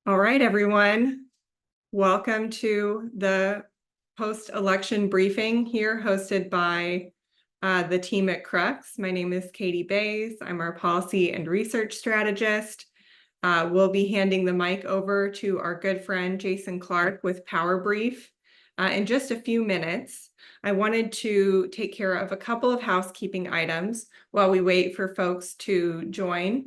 All right, everyone. Welcome to the post-election briefing here hosted by the team at Crux. My name is Katie Bays. I'm our policy and research strategist. We'll be handing the mic over to our good friend Jason Clark with Power Brief in just a few minutes. I wanted to take care of a couple of housekeeping items while we wait for folks to join.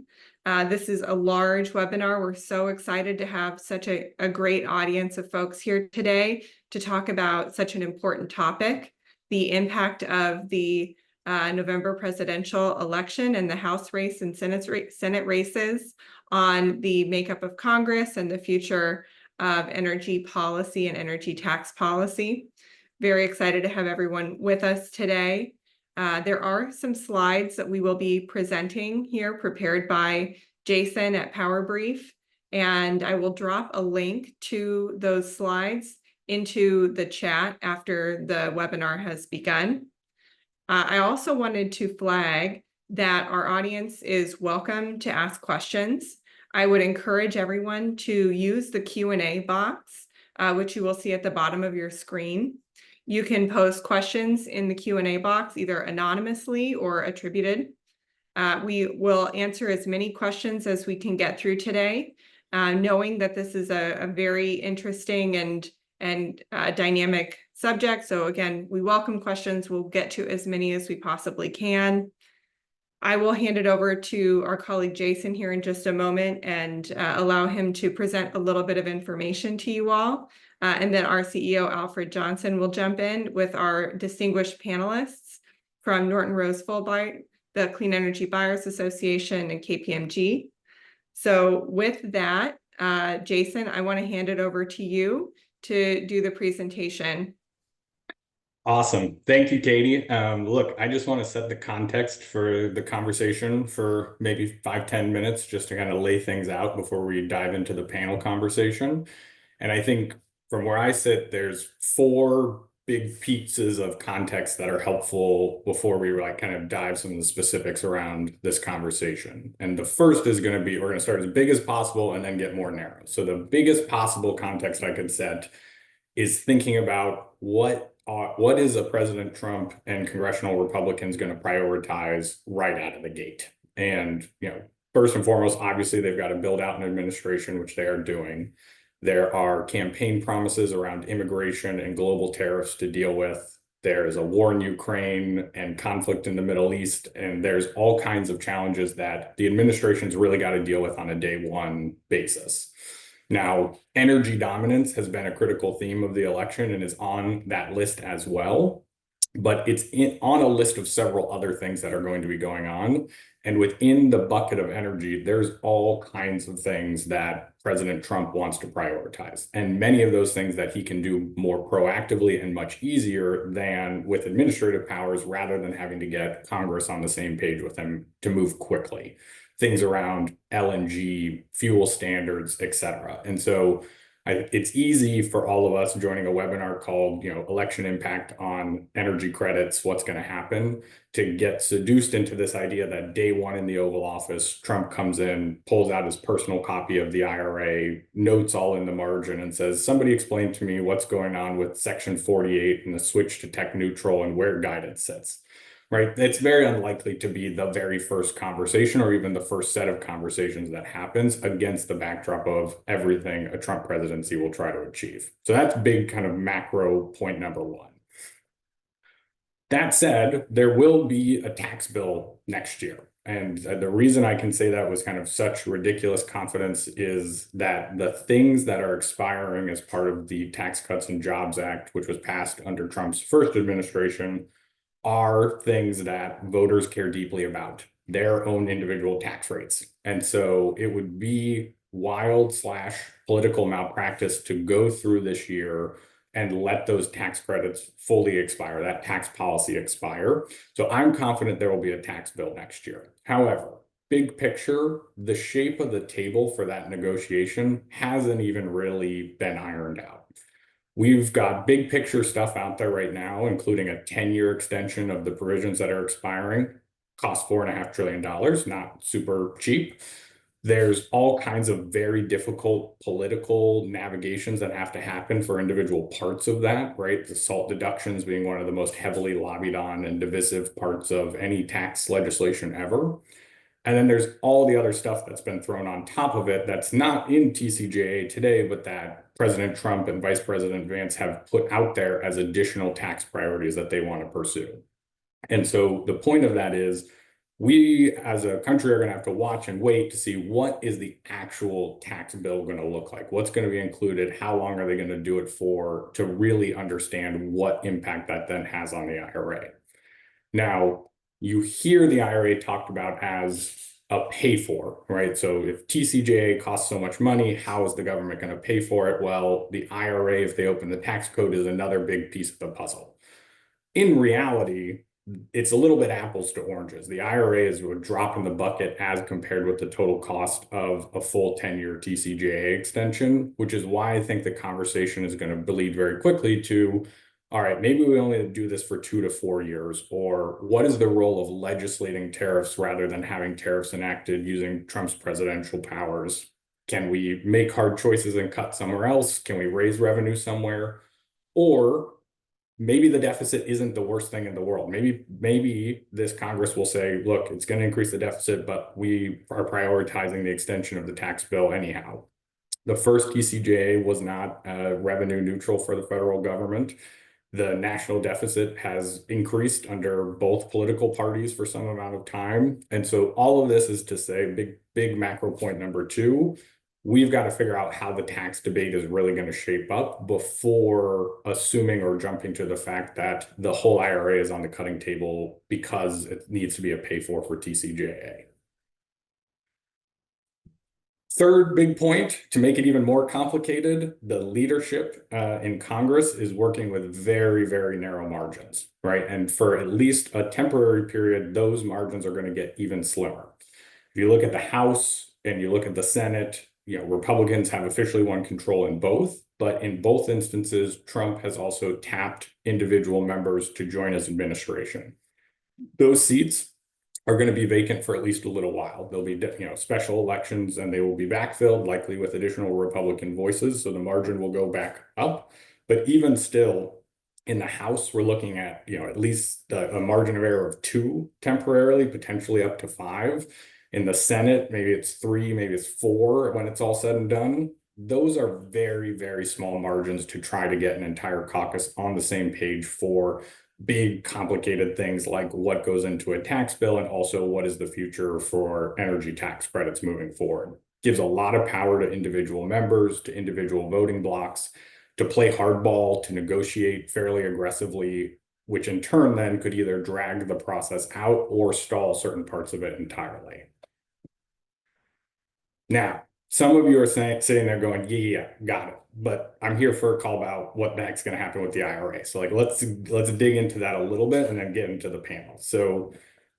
This is a large webinar. We're so excited to have such a great audience of folks here today to talk about such an important topic, the impact of the November presidential election and the House race and Senate races on the makeup of Congress and the future of energy policy and energy tax policy. Very excited to have everyone with us today. There are some slides that we will be presenting here prepared by Jason at Power Brief, and I will drop a link to those slides into the chat after the webinar has begun. I also wanted to flag that our audience is welcome to ask questions. I would encourage everyone to use the Q&A box, which you will see at the bottom of your screen. You can post questions in the Q&A box, either anonymously or attributed. We will answer as many questions as we can get through today, knowing that this is a very interesting and dynamic subject. So again, we welcome questions. We'll get to as many as we possibly can. I will hand it over to our colleague Jason here in just a moment and allow him to present a little bit of information to you all. And then our CEO, Alfred Johnson, will jump in with our distinguished panelists from Norton Rose Fulbright, the Clean Energy Buyers Association, and KPMG. So with that, Jason, I want to hand it over to you to do the presentation. Awesome. Thank you, Katie. Look, I just want to set the context for the conversation for maybe 5-10 minutes just to kind of lay things out before we dive into the panel conversation. And I think from where I sit, there's 4 big pieces of context that are helpful before we kind of dive some of the specifics around this conversation. And the first is going to be, we're going to start as big as possible and then get more narrow. So the biggest possible context I could set is thinking about what is a President Trump and congressional Republicans going to prioritize right out of the gate. And, first and foremost, obviously, they've got to build out an administration, which they are doing. There are campaign promises around immigration and global tariffs to deal with. There's a war in Ukraine and conflict in the Middle East. And there's all kinds of challenges that the administration's really got to deal with on a day one basis. Now, energy dominance has been a critical theme of the election and is on that list as well. But it's on a list of several other things that are going to be going on. And within the bucket of energy, there's all kinds of things that President Trump wants to prioritize. And many of those things that he can do more proactively and much easier than with administrative powers, rather than having to get Congress on the same page with him to move quickly. Things around LNG, fuel standards, et cetera. And so it's easy for all of us joining a webinar called, Election Impact on Energy Credits, What's going to Happen, to get seduced into this idea that day one in the Oval Office, Trump comes in, pulls out his personal copy of the IRA, notes all in the margin, and says, somebody explain to me what's going on with Section 48 and the switch to tech neutral and where guidance sits. Right? It's very unlikely to be the very first conversation or even the first set of conversations that happens against the backdrop of everything a Trump presidency will try to achieve. So that's big kind of macro point number one. That said, there will be a tax bill next year. And the reason I can say that with kind of such ridiculous confidence is that the things that are expiring as part of the Tax Cuts and Jobs Act, which was passed under Trump's first administration, are things that voters care deeply about, their own individual tax rates. And so it would be wild/political malpractice to go through this year and let those tax credits fully expire, that tax policy expire. So I'm confident there will be a tax bill next year. However, big picture, the shape of the table for that negotiation hasn't even really been ironed out. We've got big picture stuff out there right now, including a 10-year extension of the provisions that are expiring, cost $4.5 trillion, not super cheap. There's all kinds of very difficult political navigations that have to happen for individual parts of that, right? The SALT deductions being one of the most heavily lobbied on and divisive parts of any tax legislation ever. And then there's all the other stuff that's been thrown on top of it that's not in TCJA today, but that President Trump and Vice President Vance have put out there as additional tax priorities that they want to pursue. And so the point of that is we as a country are going to have to watch and wait to see what is the actual tax bill going to look like, what's going to be included, how long are they going to do it for, to really understand what impact that then has on the IRA. Now, you hear the IRA talked about as a pay for, right? So if TCJA costs so much money, how is the government going to pay for it? Well, the IRA, if they open the tax code, is another big piece of the puzzle. In reality, it's a little bit apples to oranges. The IRA is a drop in the bucket as compared with the total cost of a full 10-year TCJA extension, which is why I think the conversation is going to bleed very quickly to, all right, maybe we only do this for 2 to 4 years, or what is the role of legislating tariffs rather than having tariffs enacted using Trump's presidential powers? Can we make hard choices and cut somewhere else? Can we raise revenue somewhere? Or maybe the deficit isn't the worst thing in the world. Maybe this Congress will say, look, it's going to increase the deficit, but we are prioritizing the extension of the tax bill anyhow. The first TCJA was not revenue neutral for the federal government. The national deficit has increased under both political parties for some amount of time. And so all of this is to say, big macro point number 2, we've got to figure out how the tax debate is really going to shape up before assuming or jumping to the fact that the whole IRA is on the cutting table because it needs to be a pay for TCJA. Third big point, to make it even more complicated, the leadership in Congress is working with very, very narrow margins, right? And for at least a temporary period, those margins are going to get even slimmer. If you look at the House and you look at the Senate, Republicans have officially won control in both, but in both instances, Trump has also tapped individual members to join his administration. Those seats are going to be vacant for at least a little while. There'll be special elections and they will be backfilled, likely with additional Republican voices. So the margin will go back up. But even still, in the House, we're looking at at least a margin of error of 2 temporarily, potentially up to 5. In the Senate, maybe it's 3, maybe it's 4 when it's all said and done. Those are very, very small margins to try to get an entire caucus on the same page for big, complicated things like what goes into a tax bill and also what is the future for energy tax credits moving forward. Gives a lot of power to individual members, to individual voting blocks, to play hardball, to negotiate fairly aggressively, which in turn then could either drag the process out or stall certain parts of it entirely. Now, some of you are sitting there going, yeah, got it. But I'm here for a call about what the heck's going to happen with the IRA. So let's dig into that a little bit and then get into the panel. So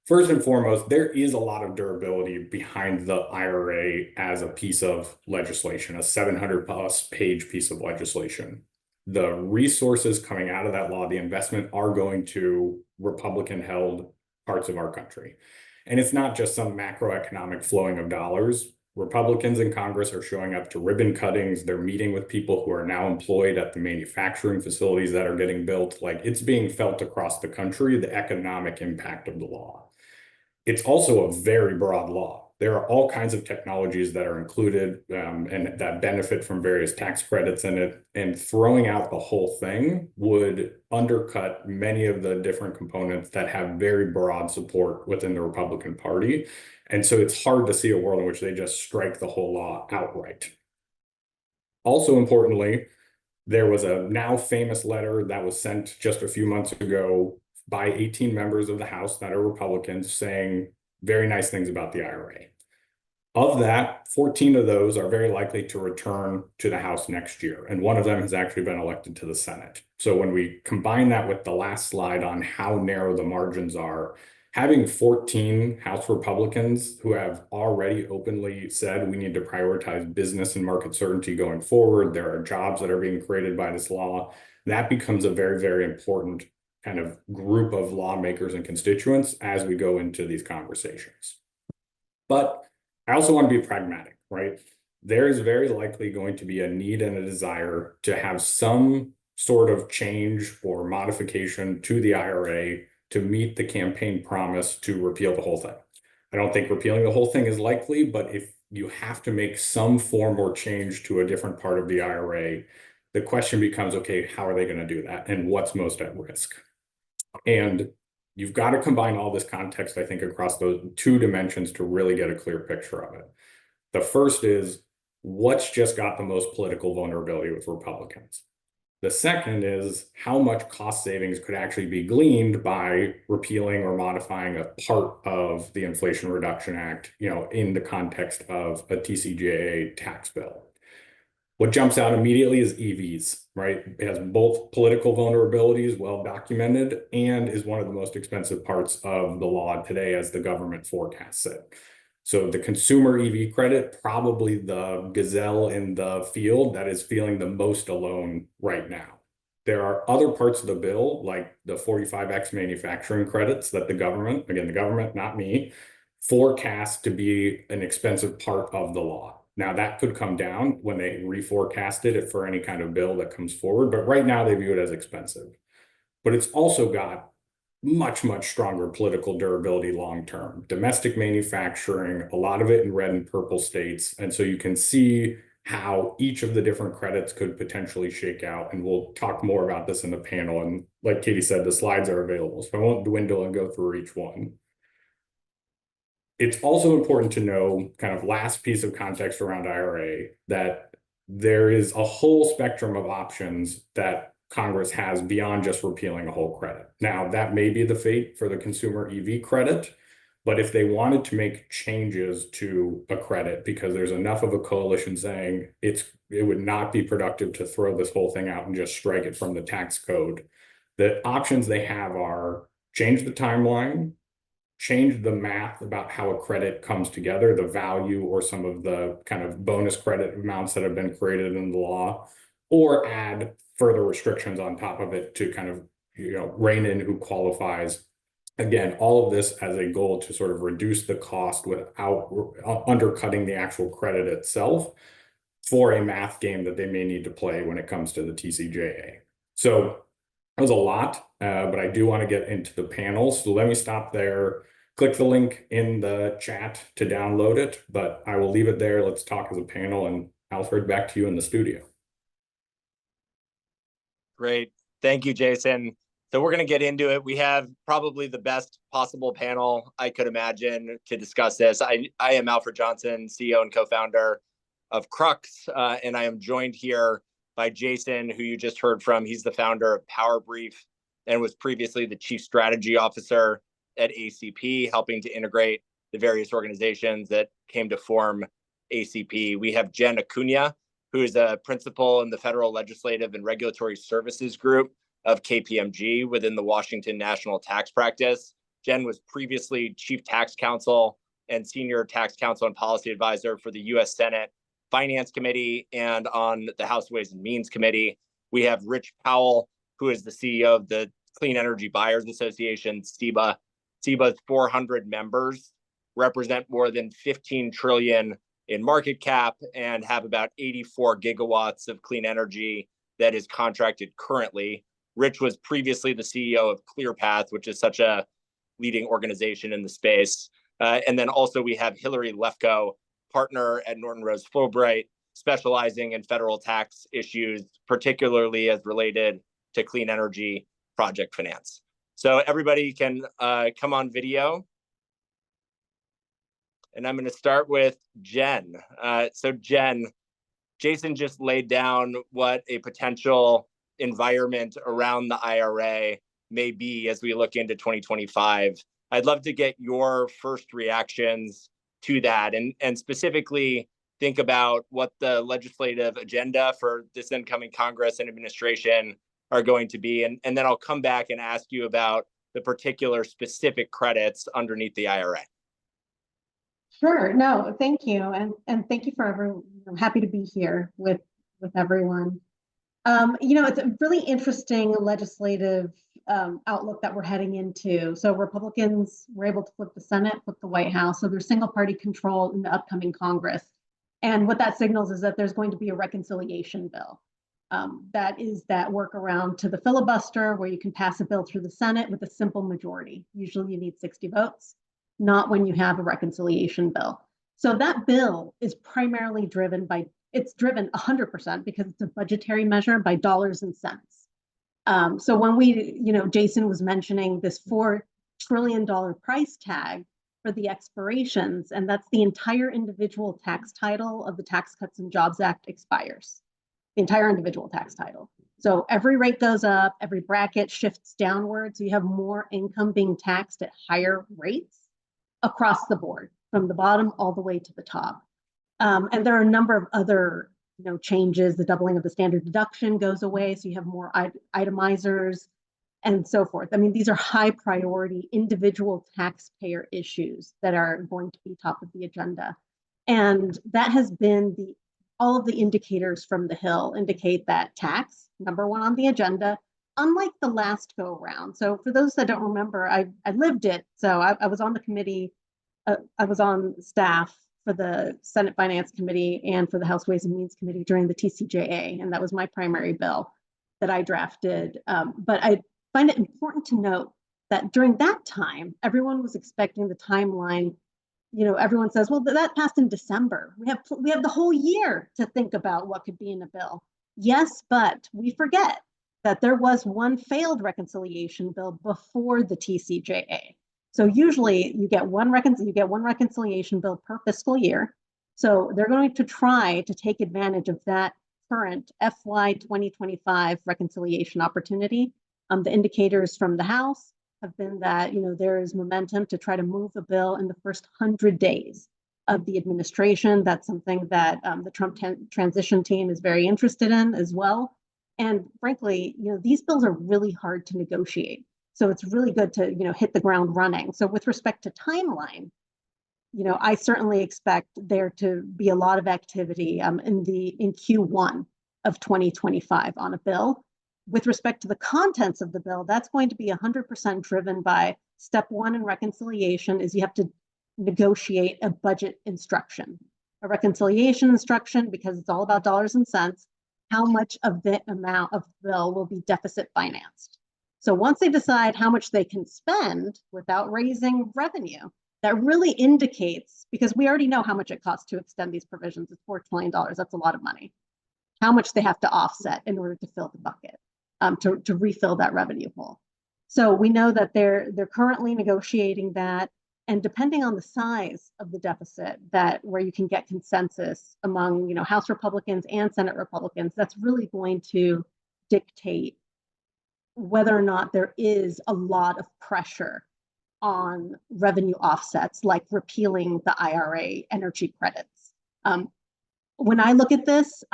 first and foremost, there is a lot of durability behind the IRA as a piece of legislation, a 700+ page piece of legislation. The resources coming out of that law, the investment, are going to Republican-held parts of our country. And it's not just some macroeconomic flowing of dollars. Republicans in Congress are showing up to ribbon cuttings. They're meeting with people who are now employed at the manufacturing facilities that are getting built. Like, it's being felt across the country, the economic impact of the law. It's also a very broad law. There are all kinds of technologies that are included and that benefit from various tax credits in it. And throwing out the whole thing would undercut many of the different components that have very broad support within the Republican Party. And so it's hard to see a world in which they just strike the whole law outright. Also importantly, there was a now famous letter that was sent just a few months ago by 18 members of the House that are Republicans saying very nice things about the IRA. Of that, 14 of those are very likely to return to the House next year, and one of them has actually been elected to the Senate. So when we combine that with the last slide on how narrow the margins are, having 14 House Republicans who have already openly said we need to prioritize business and market certainty going forward, there are jobs that are being created by this law, that becomes a very, very important kind of group of lawmakers and constituents as we go into these conversations. But I also want to be pragmatic, right? There is very likely going to be a need and a desire to have some sort of change or modification to the IRA to meet the campaign promise to repeal the whole thing. I don't think repealing the whole thing is likely, but if you have to make some form or change to a different part of the IRA, the question becomes, okay, how are they going to do that? And what's most at risk? And you've got to combine all this context, I think, across those two dimensions to really get a clear picture of it. The first is what's just got the most political vulnerability with Republicans. The second is how much cost savings could actually be gleaned by repealing or modifying a part of the Inflation Reduction Act, in the context of a TCJA tax bill. What jumps out immediately is EVs, right? It has both political vulnerabilities, well documented, and is one of the most expensive parts of the law today as the government forecasts it. So the consumer EV credit, probably the gazelle in the field that is feeling the most alone right now. There are other parts of the bill, like the 45X manufacturing credits that the government, again, the government, not me, forecast to be an expensive part of the law. Now that could come down when they reforecasted it for any kind of bill that comes forward, but right now they view it as expensive. But it's also got much, much stronger political durability long-term. Domestic manufacturing, a lot of it in red and purple states. And so you can see how each of the different credits could potentially shake out. And we'll talk more about this in the panel. And like Katie said, the slides are available, so I won't dwindle and go through each one. It's also important to know, kind of last piece of context around IRA, that there is a whole spectrum of options that Congress has beyond just repealing a whole credit. Now, that may be the fate for the consumer EV credit, but if they wanted to make changes to a credit because there's enough of a coalition saying it would not be productive to throw this whole thing out and just strike it from the tax code, the options they have are change the timeline, change the math about how a credit comes together, the value or some of the kind of bonus credit amounts that have been created in the law, or add further restrictions on top of it to kind of, rein in who qualifies. Again, all of this as a goal to sort of reduce the cost without undercutting the actual credit itself for a math game that they may need to play when it comes to the TCJA. So that was a lot, but I do want to get into the panel. So let me stop there. Click the link in the chat to download it, but I will leave it there. Let's talk as a panel, and Alfred, back to you in the studio. Great. Thank you, Jason. So we're going to get into it. We have probably the best possible panel I could imagine to discuss this. I am Alfred Johnson, CEO and co-founder of Crux, and I am joined here by Jason, who you just heard from. He's the founder of PowerBrief and was previously the chief strategy officer at ACP, helping to integrate the various organizations that came to form ACP. We have Jen Acuna, who is a principal in the Federal Legislative and Regulatory Services Group of KPMG within the Washington National Tax Practice. Jen was previously chief tax counsel and senior tax counsel and policy advisor for the U.S. Senate Finance Committee and on the House Ways and Means Committee. We have Rich Powell, who is the CEO of the Clean Energy Buyers Association, CEBA. CEBA's 400 members represent more than 15 trillion in market cap and have about 84 gigawatts of clean energy that is contracted currently. Rich was previously the CEO of ClearPath, which is such a leading organization in the space. And then also we have Hillary Lefko, partner at Norton Rose Fulbright, specializing in federal tax issues, particularly as related to clean energy project finance. So everybody can come on video. And I'm going to start with Jen. So Jen, Jason just laid down what a potential environment around the IRA may be as we look into 2025. I'd love to get your first reactions to that and specifically think about what the legislative agenda for this incoming Congress and administration are going to be. And then I'll come back and ask you about the particular specific credits underneath the IRA. Sure. No, thank you. And thank you for everyone. I'm happy to be here with everyone. It's a really interesting legislative outlook that we're heading into. So Republicans were able to flip the Senate, flip the White House. So there's single party control in the upcoming Congress. And what that signals is that there's going to be a reconciliation bill. That is that workaround to the filibuster where you can pass a bill through the Senate with a simple majority. Usually you need 60 votes, not when you have a reconciliation bill. So that bill is primarily driven by, it's driven 100% because it's a budgetary measure by dollars and cents. So when we, Jason was mentioning this $4 trillion price tag for the expirations, and that's the entire individual tax title of the Tax Cuts and Jobs Act expires, the entire individual tax title. So every rate goes up, every bracket shifts downward. So you have more income being taxed at higher rates across the board, from the bottom all the way to the top. And there are a number of other changes. The doubling of the standard deduction goes away, so you have more itemizers and so forth. I mean, these are high priority individual taxpayer issues that are going to be top of the agenda. And that has been all of the indicators from the Hill indicate that tax, number one on the agenda, unlike the last go around. So for those that don't remember, I lived it. So I was on the committee, I was on staff for the Senate Finance Committee and for the House Ways and Means Committee during the TCJA, and that was my primary bill that I drafted. But I find it important to note that during that time, everyone was expecting the timeline. Everyone says, well, that passed in December. We have the whole year to think about what could be in a bill. Yes, but we forget that there was one failed reconciliation bill before the TCJA. So usually you get one reconciliation bill per fiscal year. So they're going to try to take advantage of that current FY 2025 reconciliation opportunity. The indicators from the House have been that there is momentum to try to move a bill in the first 100 days of the administration. That's something that the Trump transition team is very interested in as well. And frankly, these bills are really hard to negotiate. So it's really good to, hit the ground running. So with respect to timeline, I certainly expect there to be a lot of activity in Q1 of 2025 on a bill. With respect to the contents of the bill, that's going to be 100% driven by step one in reconciliation is you have to negotiate a budget instruction, a reconciliation instruction, because it's all about dollars and cents. How much of the amount of the bill will be deficit financed? So once they decide how much they can spend without raising revenue, that really indicates, because we already know how much it costs to extend these provisions, it's $4 trillion, that's a lot of money, how much they have to offset in order to fill the bucket, to refill that revenue hole. So we know that they're currently negotiating that, and depending on the size of the deficit, where you can get consensus among House Republicans and Senate Republicans, that's really going to dictate whether or not there is a lot of pressure on revenue offsets, like repealing the IRA energy credits. When I look at this,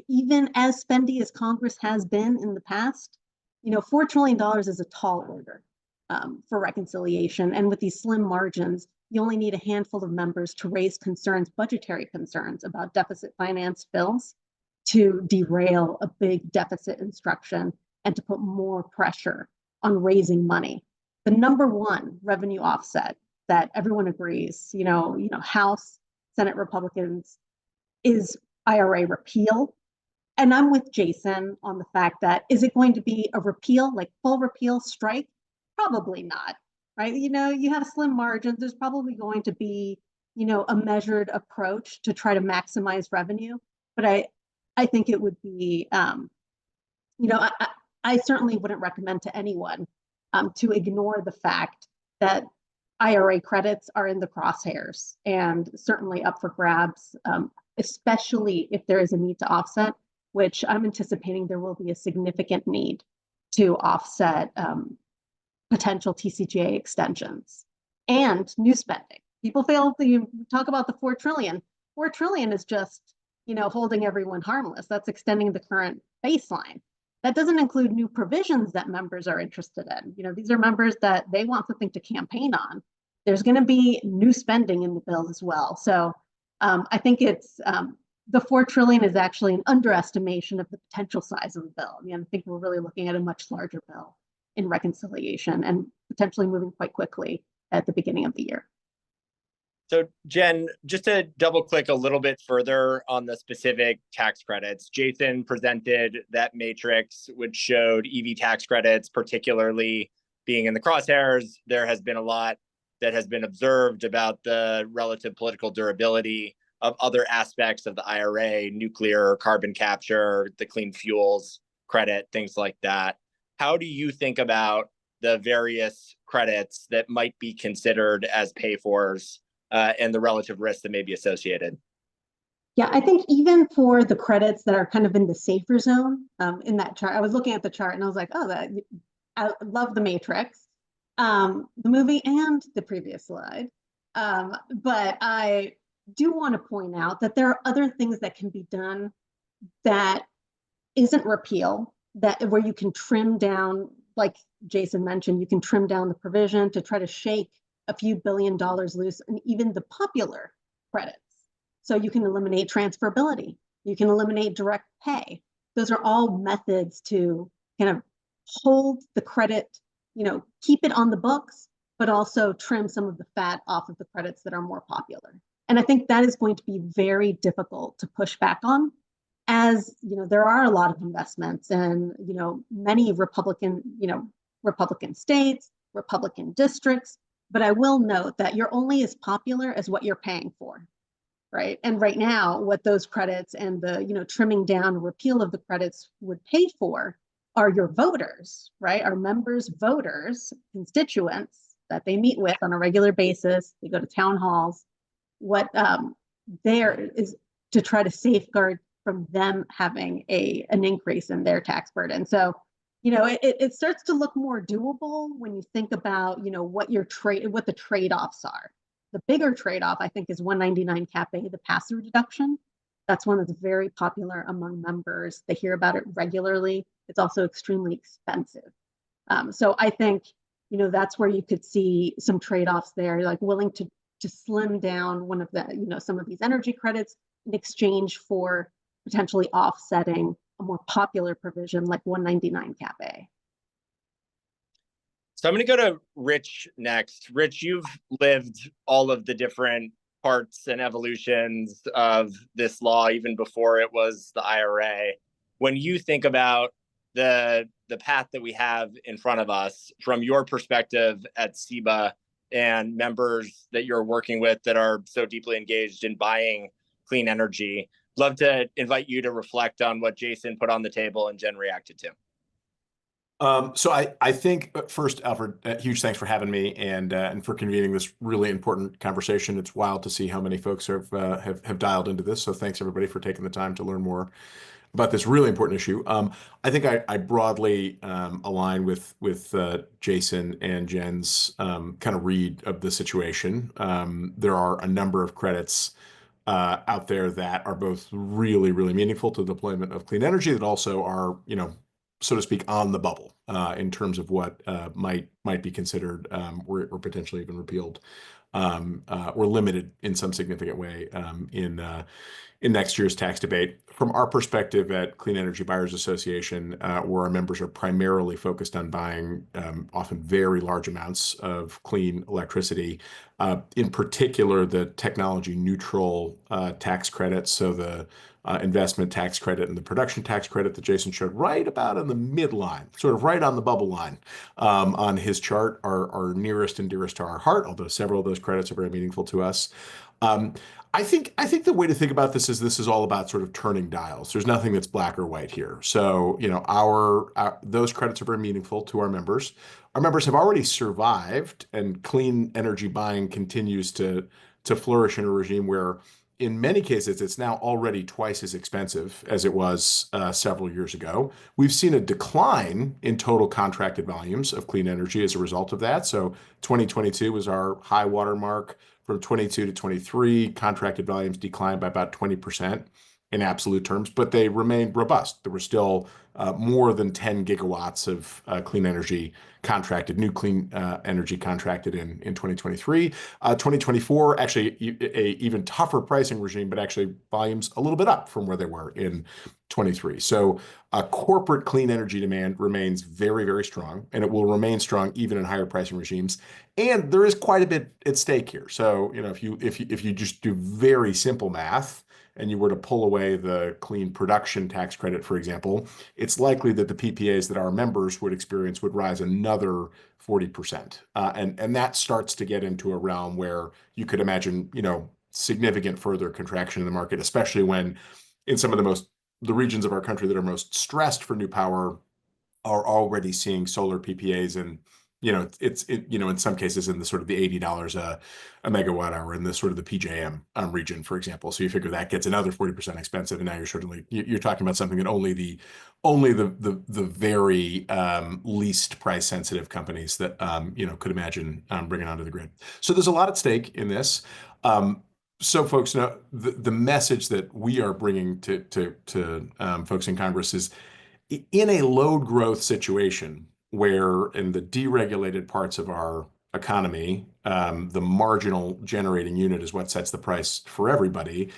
even as spendy as Congress has been in the past, $4 trillion is a tall order for reconciliation. And with these slim margins, you only need a handful of members to raise budgetary concerns about deficit financed bills to derail a big deficit instruction and to put more pressure on raising money. The number one revenue offset that everyone agrees, House, Senate Republicans, is IRA repeal. And I'm with Jason on the fact that, is it going to be a repeal, like full repeal strike? Probably not, right? You have slim margins. There's probably going to be, a measured approach to try to maximize revenue. But I think it would be, I certainly wouldn't recommend to anyone to ignore the fact that IRA credits are in the crosshairs and certainly up for grabs, especially if there is a need to offset, which I'm anticipating there will be a significant need to offset potential TCJA extensions and new spending. People fail to talk about the $4 trillion. $4 trillion is just, holding everyone harmless. That's extending the current baseline. That doesn't include new provisions that members are interested in. These are members that they want something to campaign on. There's going to be new spending in the bill as well. So I think it's the $4 trillion is actually an underestimation of the potential size of the bill. I think we're really looking at a much larger bill. in reconciliation and potentially moving quite quickly at the beginning of the year. So Jen, just to double click a little bit further on the specific tax credits, Jason presented that matrix which showed EV tax credits particularly being in the crosshairs. There has been a lot that has been observed about the relative political durability of other aspects of the IRA, nuclear, carbon capture, the clean fuels credit, things like that. How do you think about the various credits that might be considered as pay-fors and the relative risks that may be associated? Yeah, I think even for the credits that are kind of in the safer zone, in that chart, I was looking at the chart and I was like, oh, I love the matrix, the movie and the previous slide. But I do want to point out that there are other things that can be done that isn't repeal, that where you can trim down, like Jason mentioned, you can trim down the provision to try to shake a few $1 billion loose, and even the popular credits. So you can eliminate transferability, you can eliminate direct pay. Those are all methods to kind of hold the credit, keep it on the books, but also trim some of the fat off of the credits that are more popular. And I think that is going to be very difficult to push back on, as there are a lot of investments and many Republican states, Republican districts. But I will note that you're only as popular as what you're paying for, right? And right now, what those credits and the trimming down repeal of the credits would pay for are your voters, right? Our members' voters, constituents that they meet with on a regular basis. They go to town halls. What there is to try to safeguard from them having an increase in their tax burden. So, it starts to look more doable when you think about, what the trade-offs are. The bigger trade-off, I think, is 199 Cap A, the pass-through deduction. That's one that's very popular among members. They hear about it regularly. It's also extremely expensive. So I think, that's where you could see some trade-offs there, like willing to slim down one of the, some of these energy credits in exchange for potentially offsetting a more popular provision like 199 Cap A. So I'm going to go to Rich next. Rich, you've lived all of the different parts and evolutions of this law, even before it was the IRA. When you think about the path that we have in front of us, from your perspective at CEBA and members that you're working with that are so deeply engaged in buying clean energy, love to invite you to reflect on what Jason put on the table and Jen reacted to. So I think first, Alfred, huge thanks for having me and for convening this really important conversation. It's wild to see how many folks have dialed into this. So thanks everybody for taking the time to learn more about this really important issue. I think I broadly align with Jason and Jen's kind of read of the situation. There are a number of credits out there that are both really, really meaningful to the deployment of clean energy that also are, so to speak, on the bubble in terms of what might be considered or potentially even repealed or limited in some significant way in next year's tax debate. From our perspective at Clean Energy Buyers Association, where our members are primarily focused on buying often very large amounts of clean electricity, in particular the technology neutral tax credits, so the investment tax credit and the production tax credit that Jason showed right about in the midline, sort of right on the bubble line on his chart, are nearest and dearest to our heart, although several of those credits are very meaningful to us. I think the way to think about this is all about sort of turning dials. There's nothing that's black or white here. So, those credits are very meaningful to our members. Our members have already survived, and clean energy buying continues to flourish in a regime where, in many cases, it's now already twice as expensive as it was several years ago. We've seen a decline in total contracted volumes of clean energy as a result of that. So 2022 was our high water mark. From 22 to 23, contracted volumes declined by about 20%. in absolute terms, but they remained robust. There were still more than 10 gigawatts of clean energy contracted, new clean energy contracted in 2023. 2024, actually a even tougher pricing regime, but actually volumes a little bit up from where they were in 23. So corporate clean energy demand remains very, very strong, and it will remain strong even in higher pricing regimes. And there is quite a bit at stake here. So, if you just do very simple math, and you were to pull away the clean production tax credit, for example, it's likely that the PPAs that our members would experience would rise another 40%. And that starts to get into a realm where you could imagine, significant further contraction in the market, especially when in some of the regions of our country that are most stressed for new power are already seeing solar PPAs, and it's in some cases in the sort of the $80 a megawatt hour in the sort of the PJM region, for example. So you figure that gets another 40% expensive, and now you're talking about something that only the very least price sensitive companies that could imagine bringing onto the grid. So there's a lot at stake in this. So folks know the message that we are bringing to folks in Congress is, in a load growth situation where in the deregulated parts of our economy, the marginal generating unit is what sets the price for everybody.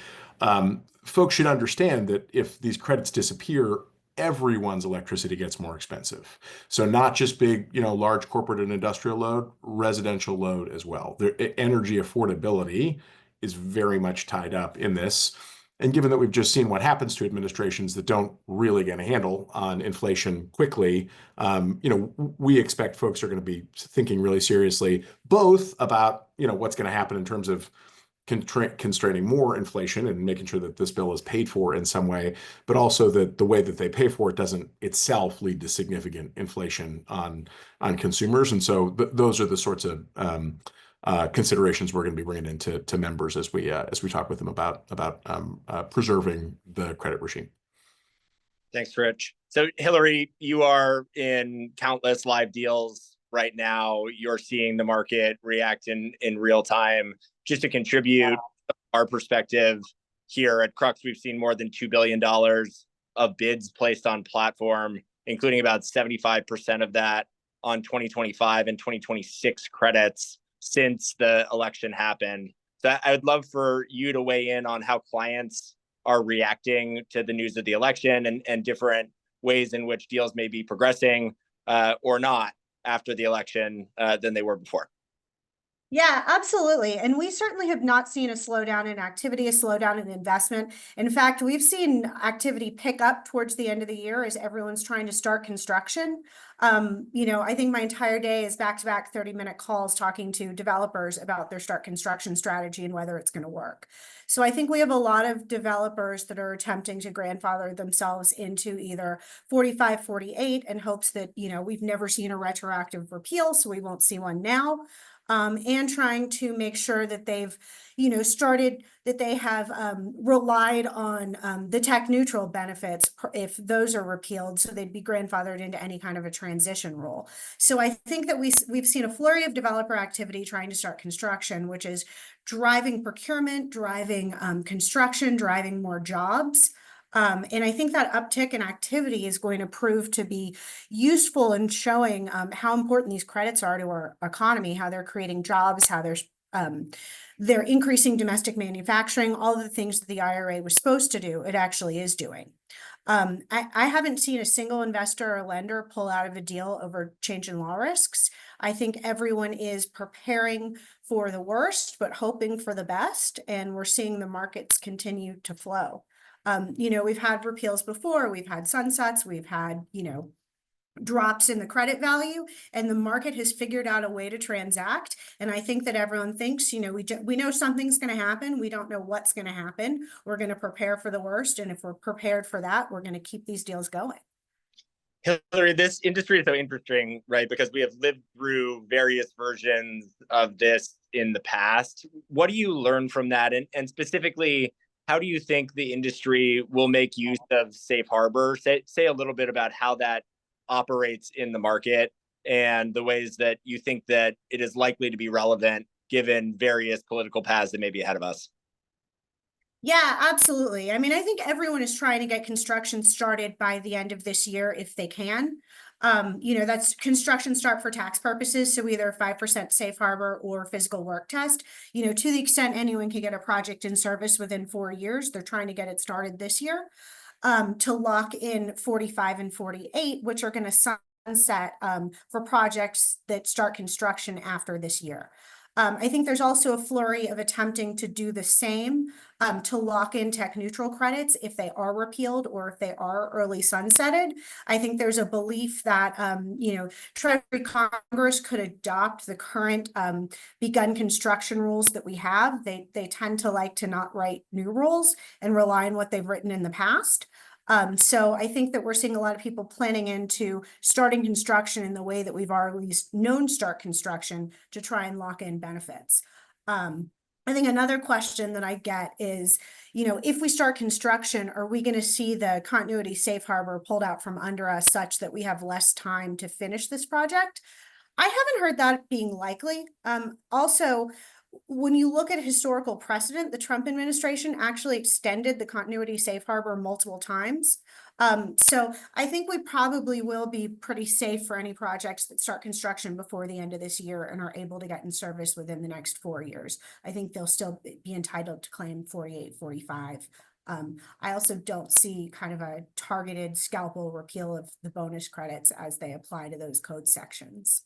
Folks should understand that if these credits disappear, everyone's electricity gets more expensive. So not just big, large corporate and industrial load, residential load as well. The energy affordability is very much tied up in this. And given that we've just seen what happens to administrations that don't really get a handle on inflation quickly, we expect folks are going to be thinking really seriously, both about, what's going to happen in terms of constraining more inflation and making sure that this bill is paid for in some way, but also that the way that they pay for it doesn't itself lead to significant inflation on consumers. And so those are the sorts of considerations we're going to be bringing into members as we talk with them about preserving the credit regime. Thanks, Rich. So Hillary, you are in countless live deals right now. You're seeing the market react in real time. Just to contribute our perspective here at Crux, we've seen more than $2 billion of bids placed on platform, including about 75% of that on 2025 and 2026 credits since the election happened. So I would love for you to weigh in on how clients are reacting to the news of the election and different ways in which deals may be progressing or not after the election than they were before. Yeah, absolutely. And we certainly have not seen a slowdown in activity, a slowdown in investment. In fact, we've seen activity pick up towards the end of the year as everyone's trying to start construction. I think my entire day is back-to-back 30-minute calls talking to developers about their start construction strategy and whether it's going to work. So I think we have a lot of developers that are attempting to grandfather themselves into either 45, 48 in hopes that, we've never seen a retroactive repeal, so we won't see one now. And trying to make sure that they've, they have relied on the tech neutral benefits if those are repealed, so they'd be grandfathered into any kind of a transition rule. So I think that we've seen a flurry of developer activity trying to start construction, which is driving procurement, driving construction, driving more jobs. And I think that uptick in activity is going to prove to be useful in showing how important these credits are to our economy, how they're creating jobs, how they're increasing domestic manufacturing, all the things that the IRA was supposed to do, it actually is doing. I haven't seen a single investor or lender pull out of a deal over change in law risks. I think everyone is preparing for the worst, but hoping for the best. And we're seeing the markets continue to flow. We've had repeals before, we've had sunsets, we've had, drops in the credit value, and the market has figured out a way to transact. And I think that everyone thinks, we know something's going to happen. We don't know what's going to happen. We're going to prepare for the worst. And if we're prepared for that, we're going to keep these deals going. Hillary, this industry is so interesting, right? Because we have lived through various versions of this in the past. What do you learn from that? And specifically, how do you think the industry will make use of safe harbor? Say a little bit about how that operates in the market and the ways that you think that it is likely to be relevant given various political paths that may be ahead of us. Yeah, absolutely. I mean, I think everyone is trying to get construction started by the end of this year if they can. That's construction start for tax purposes. So either 5% safe harbor or physical work test. To the extent anyone can get a project in service within 4 years, they're trying to get it started this year. To lock in 45 and 48, which are going to sunset for projects that start construction after this year. I think there's also a flurry of attempting to do the same to lock in tech neutral credits if they are repealed or if they are early sunsetted. I think there's a belief that, Treasury Congress could adopt the current begun construction rules that we have. They tend to like to not write new rules and rely on what they've written in the past. So I think that we're seeing a lot of people planning into starting construction in the way that we've already known start construction to try and lock in benefits. I think another question that I get is, if we start construction, are we going to see the continuity safe harbor pulled out from under us such that we have less time to finish this project? I haven't heard that being likely. Also, when you look at historical precedent, the Trump administration actually extended the continuity safe harbor multiple times. So I think we probably will be pretty safe for any projects that start construction before the end of this year and are able to get in service within the next 4 years. I think they'll still be entitled to claim 48, 45. I also don't see kind of a targeted scalpel repeal of the bonus credits as they apply to those code sections.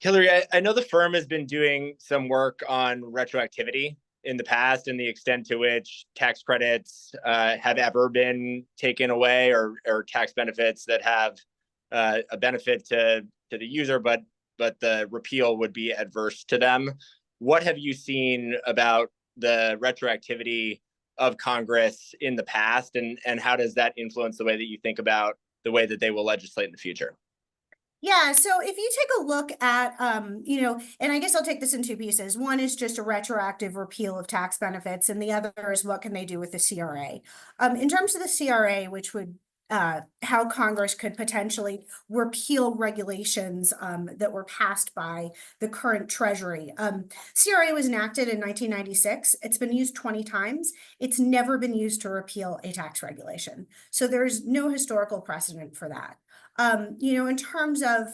Hillary, I know the firm has been doing some work on retroactivity in the past and the extent to which tax credits have ever been taken away or tax benefits that have a benefit to the user, but the repeal would be adverse to them. What have you seen about the retroactivity of Congress in the past, and how does that influence the way that you think about the way that they will legislate in the future? Yeah, so if you take a look at, and I guess I'll take this in two pieces. One is just a retroactive repeal of tax benefits, and the other is what can they do with the CRA. In terms of the CRA, which would how Congress could potentially repeal regulations that were passed by the current Treasury. CRA was enacted in 1996. It's been used 20 times. It's never been used to repeal a tax regulation. So there's no historical precedent for that. In terms of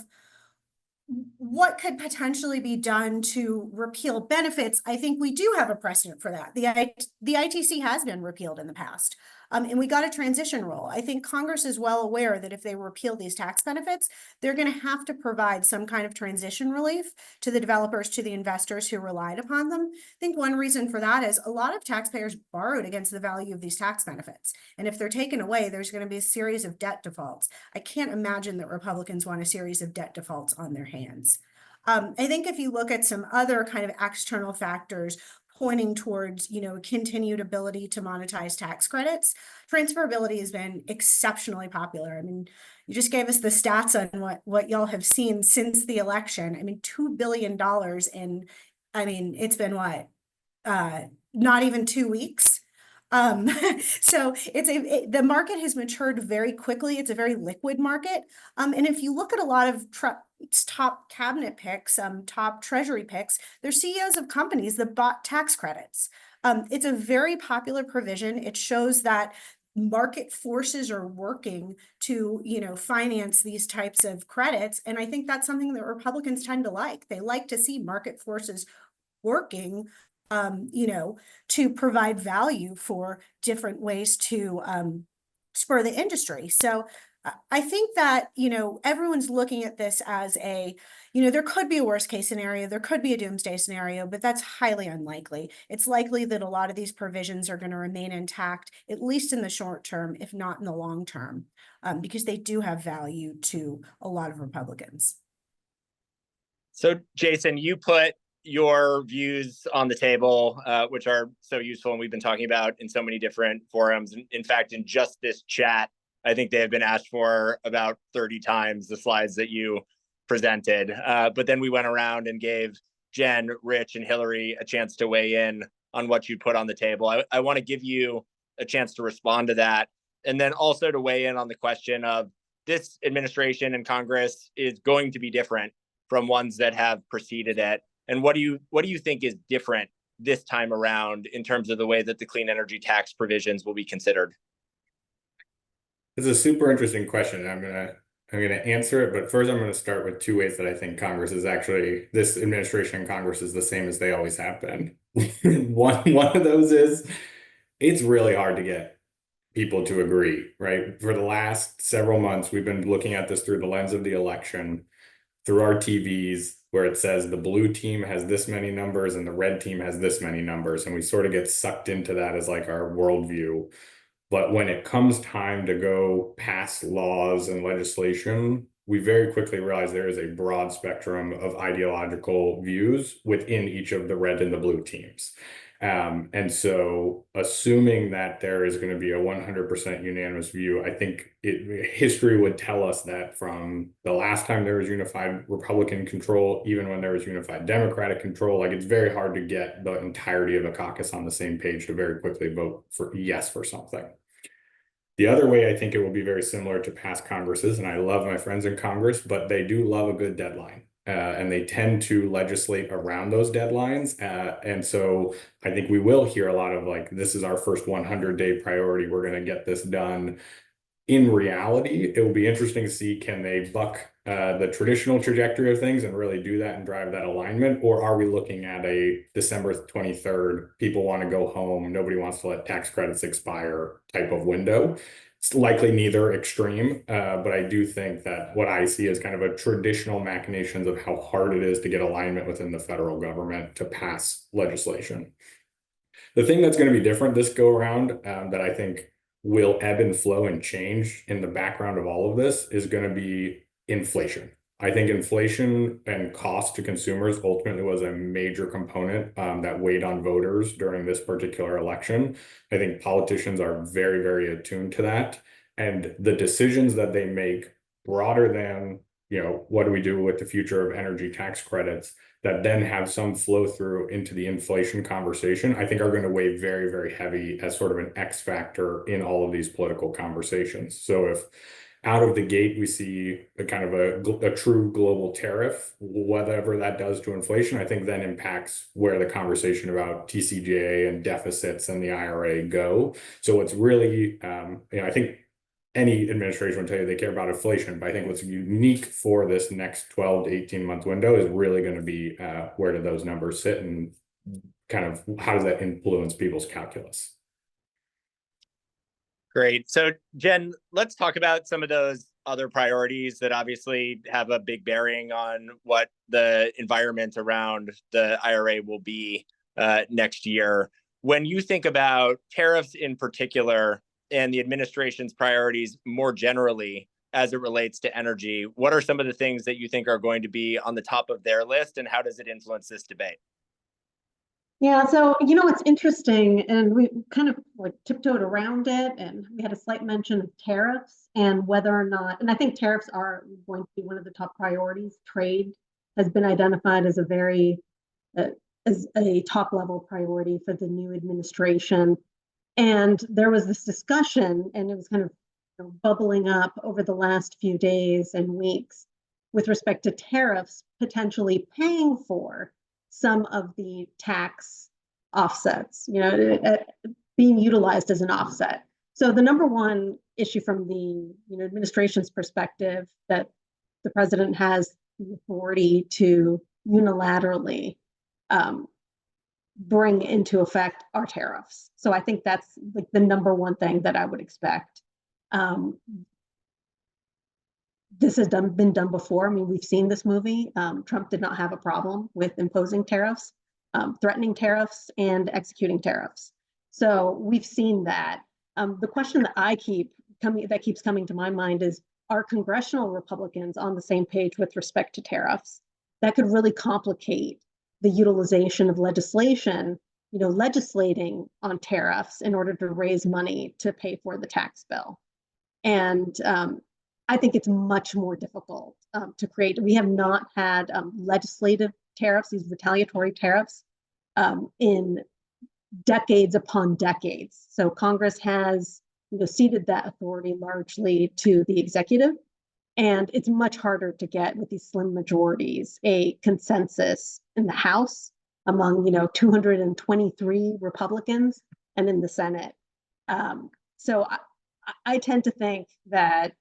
what could potentially be done to repeal benefits, I think we do have a precedent for that. The ITC has been repealed in the past. And we got a transition rule. I think Congress is well aware that if they repeal these tax benefits, they're going to have to provide some kind of transition relief to the developers, to the investors who relied upon them. I think one reason for that is a lot of taxpayers borrowed against the value of these tax benefits. And if they're taken away, there's going to be a series of debt defaults. I can't imagine that Republicans want a series of debt defaults on their hands. I think if you look at some other kind of external factors pointing towards, continued ability to monetize tax credits, transferability has been exceptionally popular. I mean, you just gave us the stats on what y'all have seen since the election. I mean, $2 billion it's been what? Not even 2 weeks. So the market has matured very quickly. It's a very liquid market. And if you look at a lot of top cabinet picks, top treasury picks, they're CEOs of companies that bought tax credits. It's a very popular provision. It shows that market forces are working to, finance these types of credits. And I think that's something that Republicans tend to like. They like to see market forces working to provide value for different ways to spur the industry. So I think that, everyone's looking at this as there could be a worst case scenario, there could be a doomsday scenario, but that's highly unlikely. It's likely that a lot of these provisions are going to remain intact, at least in the short term, if not in the long term, because they do have value to a lot of Republicans. So, Jason, you put your views on the table, which are so useful and we've been talking about in so many different forums. In fact, in just this chat, I think they have been asked for about 30 times the slides that you presented. But then we went around and gave Jen, Rich, and Hillary a chance to weigh in on what you put on the table. I want to give you a chance to respond to that. And then also to weigh in on the question of this administration and Congress is going to be different from ones that have preceded it. And what do you think is different this time around in terms of the way that the clean energy tax provisions will be considered? It's a super interesting question. I'm gonna answer it, but first I'm gonna start with two ways that I think Congress is actually, this administration and Congress is the same as they always have been. One of those is it's really hard to get people to agree, right? For the last several months, we've been looking at this through the lens of the election, through our TVs, where it says the blue team has this many numbers and the red team has this many numbers, and we sort of get sucked into that as like our worldview. But when it comes time to go pass laws and legislation, we very quickly realize there is a broad spectrum of ideological views within each of the red and the blue teams. And so assuming that there is going to be a 100% unanimous view, I think history would tell us that from the last time there was unified Republican control, even when there was unified Democratic control, like it's very hard to get the entirety of a caucus on the same page to very quickly vote for yes for something. The other way I think it will be very similar to past Congresses, and I love my friends in Congress, but they do love a good deadline. And they tend to legislate around those deadlines. And so I think we will hear a lot of like, this is our first 100-day priority. We're going to get this done. In reality, it will be interesting to see, can they buck the traditional trajectory of things and really do that and drive that alignment? Or are we looking at a December 23rd, people want to go home, nobody wants to let tax credits expire type of window? It's likely neither extreme, but I do think that what I see is kind of a traditional machinations of how hard it is to get alignment within the federal government to pass legislation. The thing that's going to be different this go around that I think will ebb and flow and change in the background of all of this is going to be inflation. I think inflation and cost to consumers ultimately was a major component that weighed on voters during this particular election. I think politicians are very, very attuned to that. And the decisions that they make broader than, what do we do with the future of energy tax credits that then have some flow through into the inflation conversation, I think are going to weigh very, very heavy as sort of an X factor in all of these political conversations. So if out of the gate, we see a kind of a true global tariff, whatever that does to inflation, I think then impacts where the conversation about TCJA and deficits and the IRA go. So it's really, I think any administration will tell you they care about inflation, but I think what's unique for this next 12 to 18 month window is really going to be where do those numbers sit and kind of how does that influence people's calculus? Great. So Jen, let's talk about some of those other priorities that obviously have a big bearing on what the environment around the IRA will be next year. When you think about tariffs in particular and the administration's priorities more generally as it relates to energy, what are some of the things that you think are going to be on the top of their list, and how does it influence this debate? Yeah, so it's interesting, and we kind of like tiptoed around it, and we had a slight mention of tariffs and whether or not, and I think tariffs are going to be one of the top priorities. Trade has been identified as as a top level priority for the new administration. And there was this discussion, and it was kind of bubbling up over the last few days and weeks with respect to tariffs potentially paying for some of the tax offsets, being utilized as an offset. So the number one issue from the administration's perspective that the president has the authority to unilaterally bring into effect are tariffs. So I think that's like the number one thing that I would expect. This has been done before. I mean, we've seen this movie. Trump did not have a problem with imposing tariffs, threatening tariffs, and executing tariffs. So we've seen that. The question that keeps coming to my mind is, are congressional Republicans on the same page with respect to tariffs? That could really complicate the utilization of legislation, legislating on tariffs in order to raise money to pay for the tax bill. And I think it's much more difficult to create. We have not had legislative tariffs, these retaliatory tariffs, in decades upon decades. So Congress has ceded that authority largely to the executive. And it's much harder to get, with these slim majorities, a consensus in the House among, 223 Republicans and in the Senate. So I tend to think that,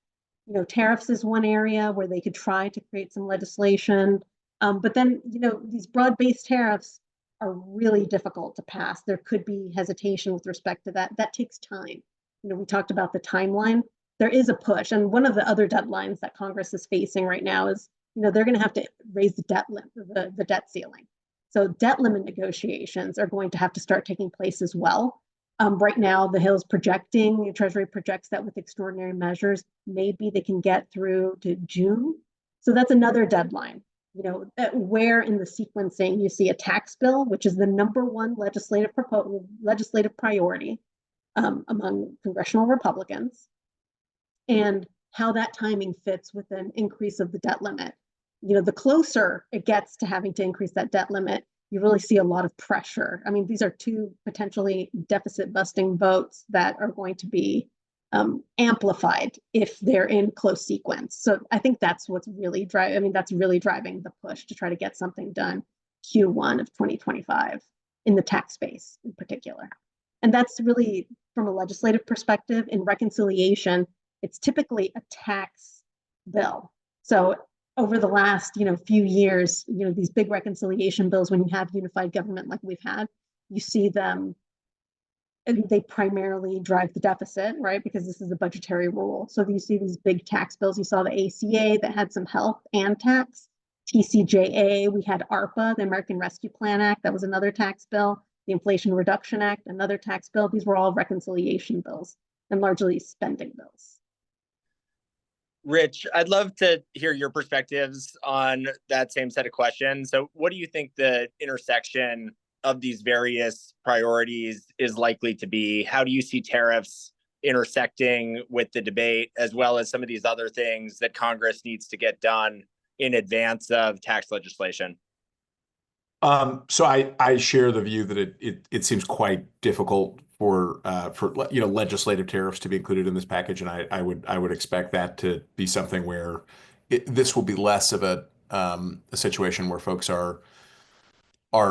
tariffs is one area where they could try to create some legislation. But then, these broad-based tariffs are really difficult to pass. There could be hesitation with respect to that. That takes time. We talked about the timeline. There is a push. And one of the other deadlines that Congress is facing right now is, they're going to have to raise the debt limit, the debt ceiling. So debt limit negotiations are going to have to start taking place as well. Right now, the Hill is projecting, Treasury projects that with extraordinary measures, maybe they can get through to June. So that's another deadline. Where in the sequencing you see a tax bill, which is the #1 legislative priority among congressional Republicans, and how that timing fits with an increase of the debt limit. The closer it gets to having to increase that debt limit, you really see a lot of pressure. I mean, these are two potentially deficit busting votes that are going to be amplified if they're in close sequence. So I think that's what's really driving the push to try to get something done Q1 of 2025 in the tax space in particular. And that's really from a legislative perspective. In reconciliation, it's typically a tax bill. So over the last, few years, these big reconciliation bills, when you have unified government like we've had, you see them, and they primarily drive the deficit, right? Because this is a budgetary rule. So you see these big tax bills. You saw the ACA that had some health and tax. TCJA, we had ARPA, the American Rescue Plan Act, that was another tax bill. The Inflation Reduction Act, another tax bill. These were all reconciliation bills and largely spending bills. Rich, I'd love to hear your perspectives on that same set of questions. So what do you think the intersection of these various priorities is likely to be? How do you see tariffs intersecting with the debate, as well as some of these other things that Congress needs to get done in advance of tax legislation? So I share the view that it seems quite difficult for legislative tariffs to be included in this package, and I would expect that to be something where this will be less of a situation where folks are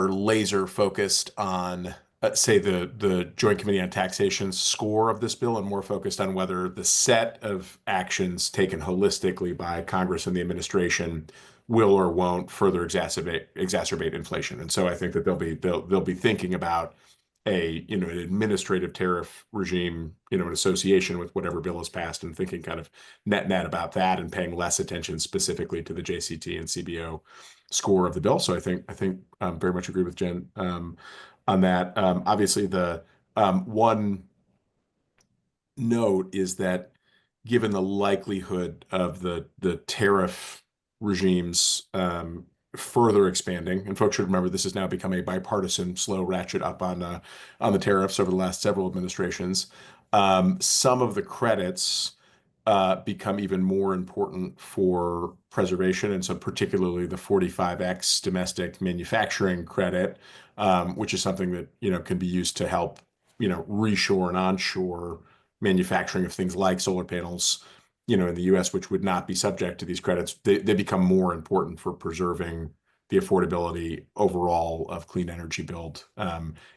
laser focused on say the Joint Committee on Taxation's score of this bill, and more focused on whether the set of actions holistically by Congress and the administration will or won't further exacerbate inflation. And so I think that they'll be thinking about an administrative tariff regime, in association with whatever bill is passed, and thinking kind of net about that, and paying less attention specifically to the JCT and CBO score of the bill. So I think very much agree with Jen on that. Obviously, the one note is that given the likelihood of the tariff regimes further expanding, and folks should remember this has now become a bipartisan slow ratchet up on the tariffs over the last several administrations. Some of the credits become even more important for preservation, and so particularly the 45X domestic manufacturing credit, which is something that can be used to help reshore and onshore manufacturing of things like solar panels in the US, which would not be subject to these credits. They become more important for preserving the affordability overall of clean energy build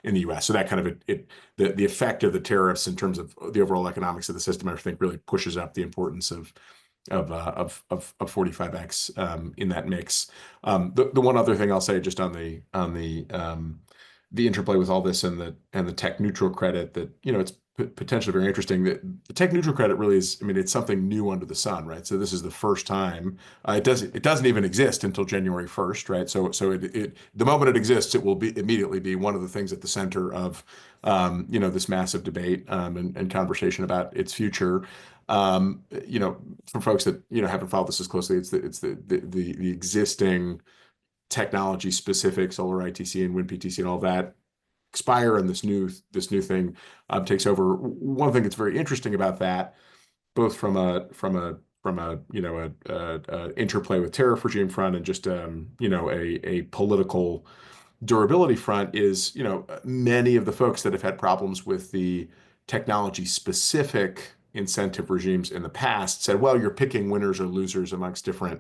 in the US. So that kind of the effect of the tariffs in terms of the overall economics of the system, I think, really pushes up the importance of 45X in that mix. The one other thing I'll say just on the interplay with all this and the tech neutral credit, that it's potentially very interesting. That the tech neutral credit really is, it's something new under the sun, right? So this is the first time it doesn't even exist until January 1st, right? So the moment it exists, it will immediately be one of the things at the center of this massive debate and conversation about its future. For folks that haven't followed this as closely, it's the existing technology specific solar ITC and wind PTC and all that expire, and this new thing takes over. One thing that's very interesting about that, both from a interplay with tariff regime front and just a political durability front, is many of the folks that have had problems with the technology specific incentive regimes in the past said, well, you're picking winners or losers amongst different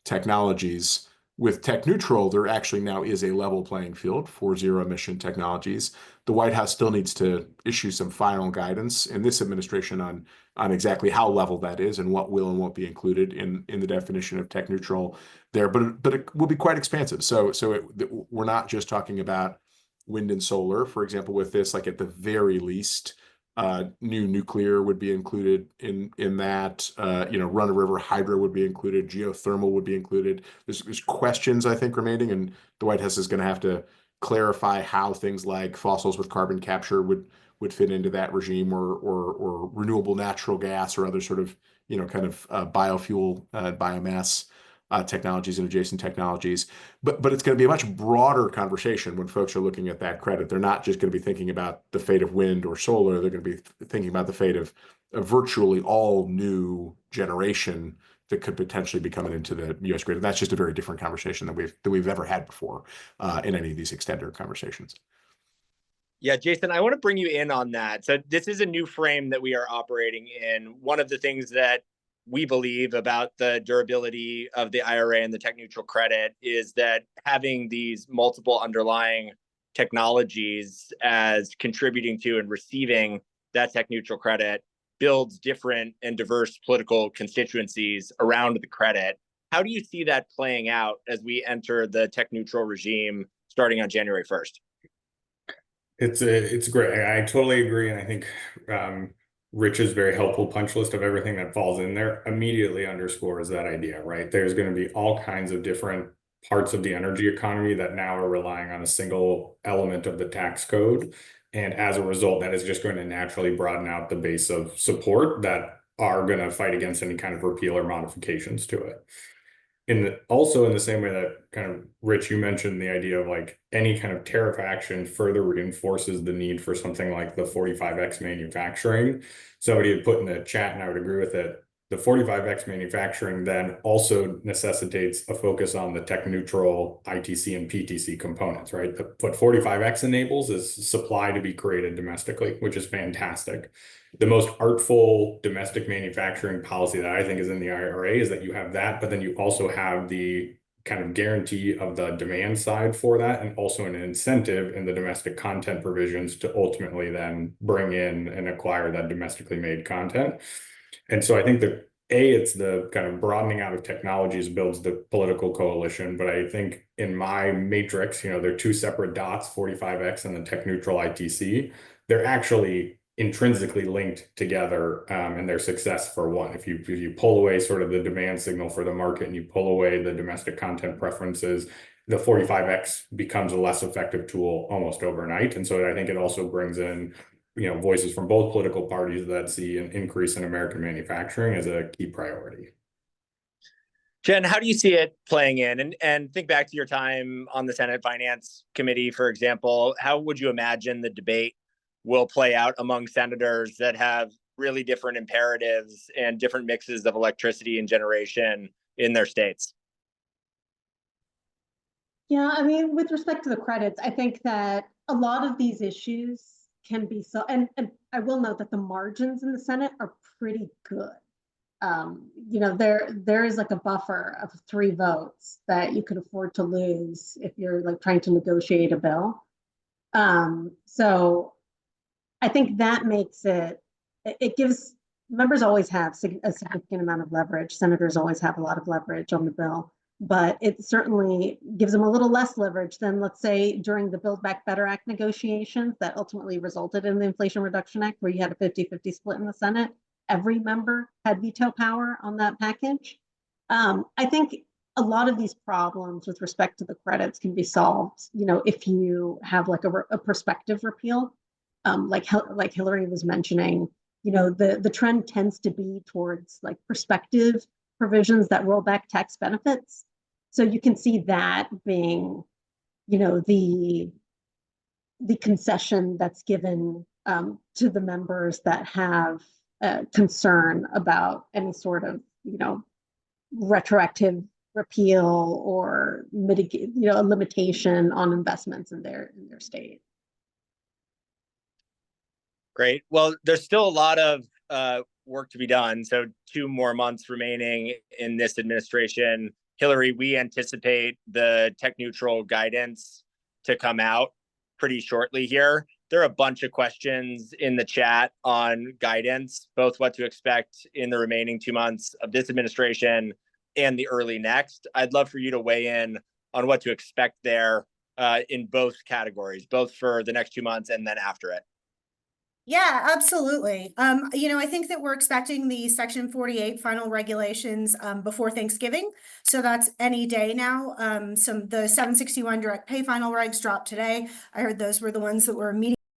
technologies. With tech neutral, there actually now is a level playing field for zero emission technologies. The White House still needs to issue some final guidance in this administration on exactly how level that is and what will and won't be included in the definition of tech neutral there. But it will be quite expansive. So we're not just talking about wind and solar, for example, with this, like at the very least, new nuclear would be included in that. Run of river hydro would be included. Geothermal would be included. There's questions, I think, remaining, and the White House is going to have to clarify how things like fossils with carbon capture would fit into that regime, or renewable natural gas or other sort of biofuel, biomass technologies and adjacent technologies. But it's going to be a much broader conversation when folks are looking at that credit. They're not just going to be thinking about the fate of wind or solar. They're going to be thinking about the fate of virtually all new generation that could potentially be coming into the U.S. grid. And that's just a very different conversation than we've ever had before in any of these extended conversations. Yeah, Jason, I want to bring you in on that. So this is a new frame that we are operating in. One of the things that we believe about the durability of the IRA and the tech neutral credit is that having these multiple underlying technologies as contributing to and receiving that tech neutral credit builds different and diverse political constituencies around the credit. How do you see that playing out as we enter the tech neutral regime starting on January 1st? It's great. I totally agree, and I think Rich's very helpful punch list of everything that falls in there immediately underscores that idea, right? There's going to be all kinds of different parts of the energy economy that now are relying on a single element of the tax code. And as a result, that is just going to naturally broaden out the base of support that are going to fight against any kind of repeal or modifications to it. Also in the same way that kind of Rich, you mentioned the idea of like any kind of tariff action further reinforces the need for something like the 45X manufacturing. Somebody had put in the chat, and I would agree with it. The 45X manufacturing then also necessitates a focus on the tech neutral ITC and PTC components, right? What 45X enables is supply to be created domestically, which is fantastic. The most artful domestic manufacturing policy that I think is in the IRA is that you have that, but then you also have the kind of guarantee of the demand side for that, and also an incentive in the domestic content provisions to ultimately then bring in and acquire that domestically made content. And so I think that it's the kind of broadening out of technologies builds the political coalition. But I think in my matrix, there are two separate dots, 45X and the tech neutral ITC. They're actually intrinsically linked together and their success for one. If you pull away sort of the demand signal for the market and you pull away the domestic content preferences, the 45X becomes a less effective tool almost overnight. And so I think it also brings in voices from both political parties that see an increase in American manufacturing as a key priority. Jen, how do you see it playing in? And think back to your time on the Senate Finance Committee, for example. How would you imagine the debate will play out among senators that have really different imperatives and different mixes of electricity and generation in their states? Yeah, I mean, with respect to the credits, I think that a lot of these issues can be and I will note that the margins in the Senate are pretty good. There is like a buffer of 3 votes that you could afford to lose if you're like trying to negotiate a bill. So I think that makes it gives members always have a significant amount of leverage. Senators always have a lot of leverage on the bill, but it certainly gives them a little less leverage than, let's say, during the Build Back Better Act negotiations that ultimately resulted in the Inflation Reduction Act, where you had a 50-50 split in the Senate. Every member had veto power on that package. I think a lot of these problems with respect to the credits can be solved, if you have like a prospective repeal, like Hillary was mentioning. The trend tends to be towards like prospective provisions that roll back tax benefits. So you can see that being, the concession that's given to the members that have concern about any sort of, retroactive repeal or mitigate, a limitation on investments in their state. Great. Well, there's still a lot of work to be done. So 2 more months remaining in this administration. Hillary, we anticipate the tech neutral guidance to come out pretty shortly here. There are a bunch of questions in the chat on guidance, both what to expect in the remaining 2 months of this administration and the early next. I'd love for you to weigh in on what to expect there in both categories, both for the next 2 months and then after it. Yeah, absolutely. I think that we're expecting the Section 48 final regulations before Thanksgiving. So that's any day now. The 761 direct pay final regs dropped today. I heard those were the ones that were immediately